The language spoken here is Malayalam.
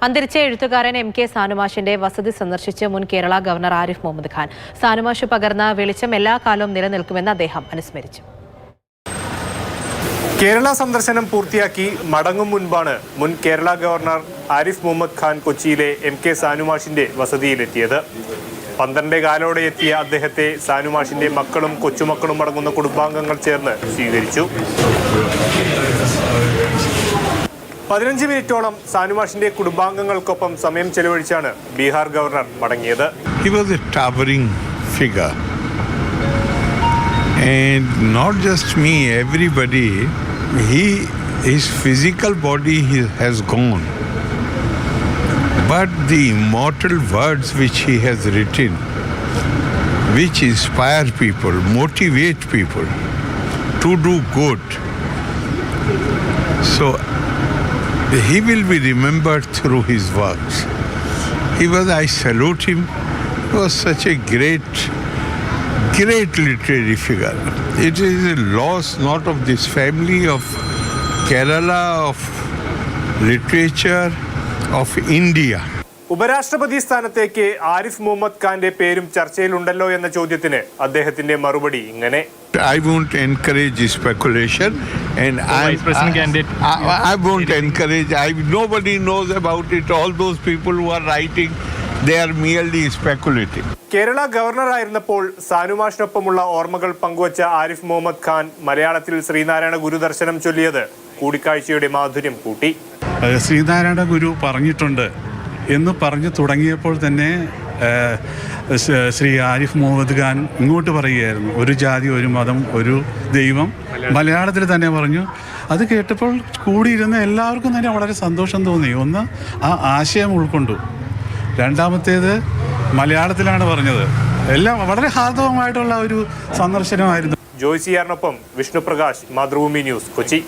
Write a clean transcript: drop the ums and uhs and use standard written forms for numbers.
അന്തരിച്ച എഴുത്തുകാരൻ എം കെ സാനുമാഷിന്റെ വസതി സന്ദർശിച്ച് മുൻ കേരള ഗവർണർ ആരിഫ് മുഹമ്മദ് ഖാൻ. സാനുമാഷ് പകർന്ന വെളിച്ചം എല്ലാ കാലവും നിലനിൽക്കുമെന്ന് അദ്ദേഹം അനുസ്മരിച്ചു. കേരള സന്ദർശനം പൂർത്തിയാക്കി മടങ്ങും മുൻപാണ് മുൻ കേരള ഗവർണർ ആരിഫ് മുഹമ്മദ് ഖാൻ കൊച്ചിയിലെ എം കെ സാനുമാഷിന്റെ വസതിയിലെത്തിയത്. 12 കാലോടെ എത്തിയ അദ്ദേഹത്തെ സാനുമാഷിന്റെ മക്കളും കൊച്ചുമക്കളും അടങ്ങുന്ന കുടുംബാംഗങ്ങൾ ചേർന്ന് സ്വീകരിച്ചു. 15 മിനിറ്റോളം സാനുമാഷിന്റെ കുടുംബാംഗങ്ങൾക്കൊപ്പം സമയം ചെലവഴിച്ചാണ് ബീഹാർ ഗവർണർ മടങ്ങിയത്. He was a towering figure. And not just me, everybody, his physical body has gone. But the immortal words which he has written, which inspire people, motivate people to do good. So he will be remembered through his works. I salute him. He was such a great literary figure. It is a loss not of this family, of Kerala, of literature, of India. ഉപരാഷ്ട്രപതി സ്ഥാനത്തേക്ക് ആരിഫ് മുഹമ്മദ് ഖാന്റെ പേരും ചർച്ചയിലുണ്ടല്ലോ എന്ന ചോദ്യത്തിന് അദ്ദേഹത്തിന്റെ മറുപടി ഇങ്ങനെ: I won't encourage speculation, and Vice President candidate. I won't encourage. Nobody knows about it. All those people who are writing, they are merely speculating. Kerala ഗവർണറായിരുന്നപ്പോൾ സാനുമാഷിനൊപ്പമുള്ള ഓർമ്മകൾ പങ്കുവച്ച ആരിഫ് മുഹമ്മദ് ഖാൻ മലയാളത്തിൽ ശ്രീനാരായണ ഗുരു ദർശനം ചൊല്ലിയത് കൂടിക്കാഴ്ചയുടെ മാധുര്യം കൂട്ടി. ശ്രീനാരായണ ഗുരു പറഞ്ഞിട്ടുണ്ട് എന്ന് പറഞ്ഞു തുടങ്ങിയപ്പോൾ തന്നെ ശ്രീ ആരിഫ് മുഹമ്മദ് ഖാൻ ഇങ്ങോട്ട് പറയുകയായിരുന്നു, ഒരു ജാതി, ഒരു മതം, ഒരു ദൈവം. മലയാളത്തിൽ തന്നെ പറഞ്ഞു. അത് കേട്ടപ്പോൾ കൂടിയിരുന്ന എല്ലാവർക്കും തന്നെ വളരെ സന്തോഷം തോന്നി. ഒന്ന്, ആ ആശയം ഉൾക്കൊണ്ടു. രണ്ടാമത്തേത് മലയാളത്തിലാണ് പറഞ്ഞത്. എല്ലാം വളരെ ഹാർദവമായിട്ടുള്ള ഒരു സന്ദർശനമായിരുന്നു. ജോയ്സിയാറിനൊപ്പം വിഷ്ണുപ്രകാശ്, മാതൃഭൂമി ന്യൂസ്, കൊച്ചി.